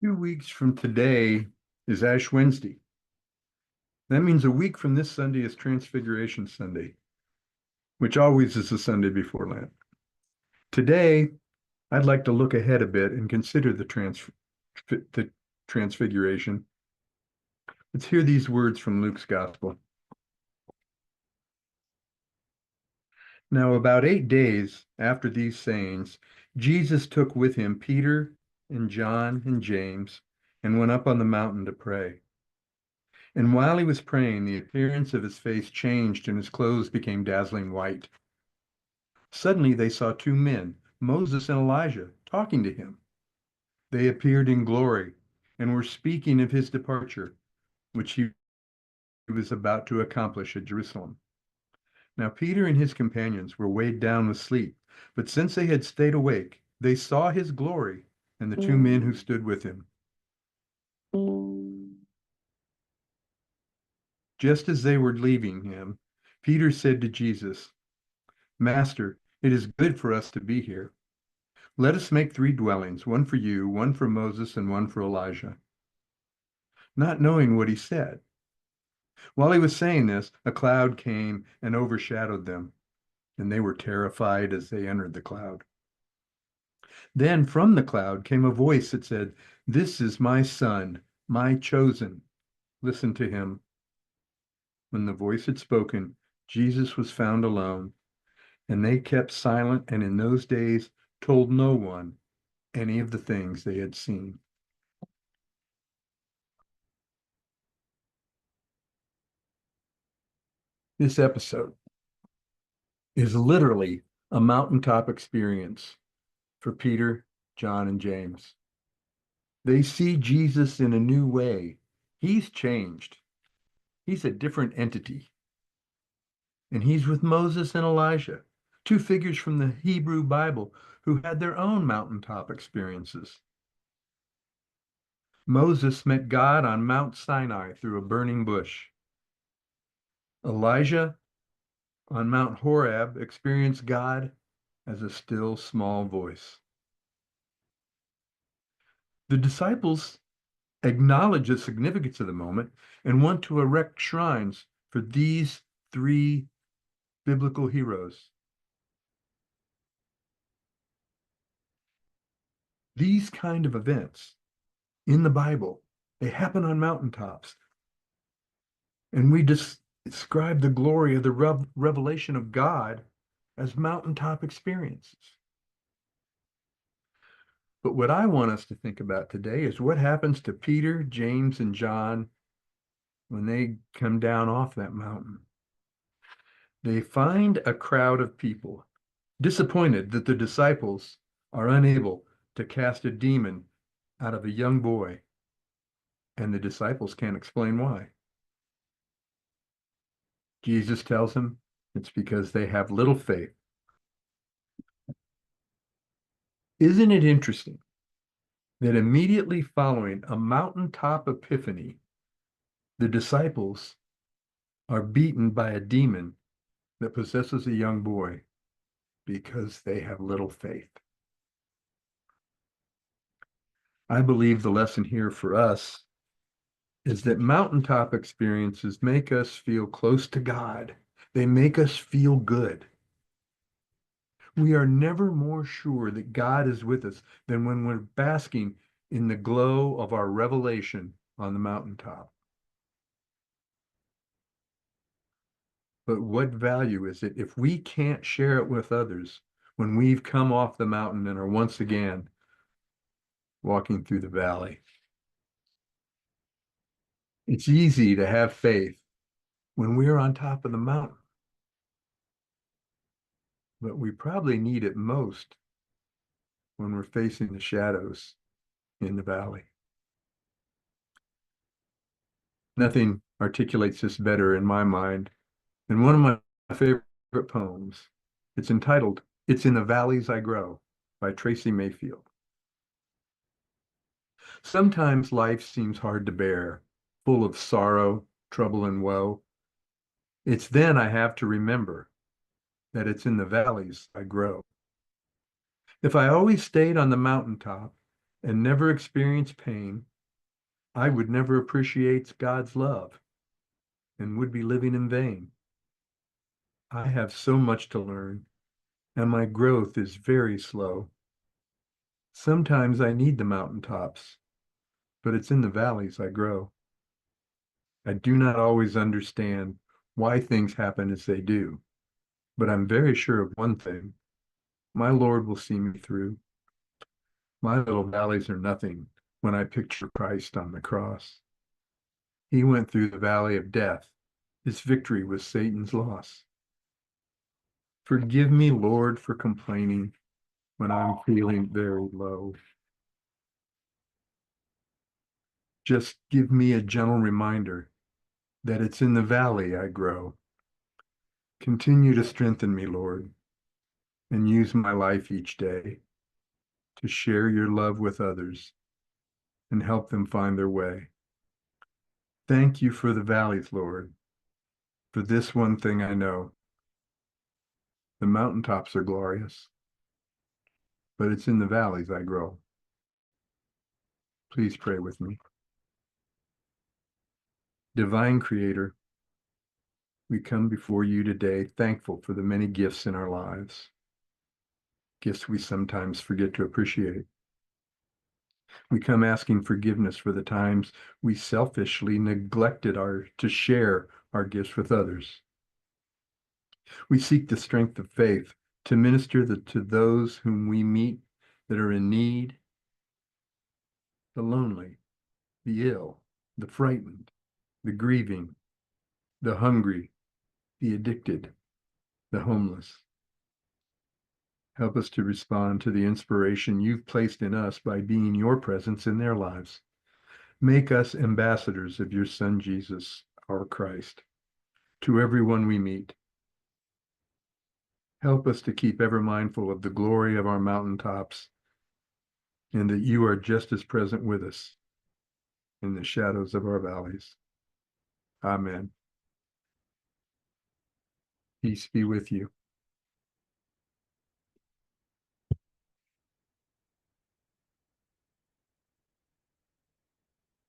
2 weeks from today is Ash Wednesday. That means a week from this Sunday is Transfiguration Sunday, which always is the Sunday before Lent. Today, I'd like to look ahead a bit and consider the Transfiguration. Let's hear these words from Luke's Gospel. Now, about 8 days after these sayings, Jesus took with him Peter and John and James and went up on the mountain to pray. And while he was praying, the appearance of his face changed and his clothes became dazzling white. Suddenly they saw two men, Moses and Elijah, talking to him. They appeared in glory and were speaking of his departure, which he was about to accomplish at Jerusalem. Now Peter and his companions were weighed down with sleep, but since they had stayed awake, they saw his glory and the two men who stood with him. Just as they were leaving him, Peter said to Jesus, Master, it is good for us to be here. Let us make 3 dwellings, one for you, one for Moses, and one for Elijah. Not knowing what he said. While he was saying this, a cloud came and overshadowed them, and they were terrified as they entered the cloud. Then from the cloud came a voice that said, This is my son, my chosen. Listen to him. When the voice had spoken, Jesus was found alone, and they kept silent, and in those days told no one any of the things they had seen. This episode is literally a mountaintop experience for Peter, John, and James. They see Jesus in a new way. He's changed. He's a different entity. And he's with Moses and Elijah, two figures from the Hebrew Bible who had their own mountaintop experiences. Moses met God on Mount Sinai through a burning bush. Elijah on Mount Horeb experienced God as a still small voice. The disciples acknowledge the significance of the moment and want to erect shrines for these three biblical heroes. These kind of events in the Bible, they happen on mountaintops. And we describe the glory of the revelation of God as mountaintop experiences. But what I want us to think about today is what happens to Peter, James, and John when they come down off that mountain. They find a crowd of people disappointed that the disciples are unable to cast a demon out of a young boy, and the disciples can't explain why. Jesus tells them it's because they have little faith. Isn't it interesting that immediately following a mountaintop epiphany, the disciples are beaten by a demon that possesses a young boy because they have little faith? I believe the lesson here for us is that mountaintop experiences make us feel close to God. They make us feel good. We are never more sure that God is with us than when we're basking in the glow of our revelation on the mountaintop. But what value is it if we can't share it with others when we've come off the mountain and are once again walking through the valley? It's easy to have faith when we're on top of the mountain, but we probably need it most when we're facing the shadows in the valley. Nothing articulates this better in my mind than one of my favorite poems. It's entitled, It's in the Valleys I Grow by Tracy Mayfield. Sometimes life seems hard to bear, full of sorrow, trouble, and woe. It's then I have to remember that it's in the valleys I grow. If I always stayed on the mountaintop and never experience pain, I would never appreciate God's love and would be living in vain. I have so much to learn, and my growth is very slow. Sometimes I need the mountaintops, but it's in the valleys I grow. I do not always understand why things happen as they do, but I'm very sure of one thing. My Lord will see me through. My little valleys are nothing when I picture Christ on the cross. He went through the valley of death. His victory was Satan's loss. Forgive me, Lord, for complaining when I'm feeling very low. Just give me a gentle reminder that it's in the valley I grow. Continue to strengthen me, Lord, and use my life each day to share your love with others and help them find their way. Thank you for the valleys, Lord. For this one thing I know, the mountaintops are glorious, but it's in the valleys I grow. Please pray with me. Divine Creator, we come before you today thankful for the many gifts in our lives, gifts we sometimes forget to appreciate. We come asking forgiveness for the times we selfishly neglected to share our gifts with others. We seek the strength of faith to minister to those whom we meet that are in need, the lonely, the ill, the frightened, the grieving, the hungry, the addicted, the homeless. Help us to respond to the inspiration you've placed in us by being your presence in their lives. Make us ambassadors of your Son, Jesus, our Christ, to everyone we meet. Help us to keep ever mindful of the glory of our mountaintops and that you are just as present with us in the shadows of our valleys. Amen. Peace be with you.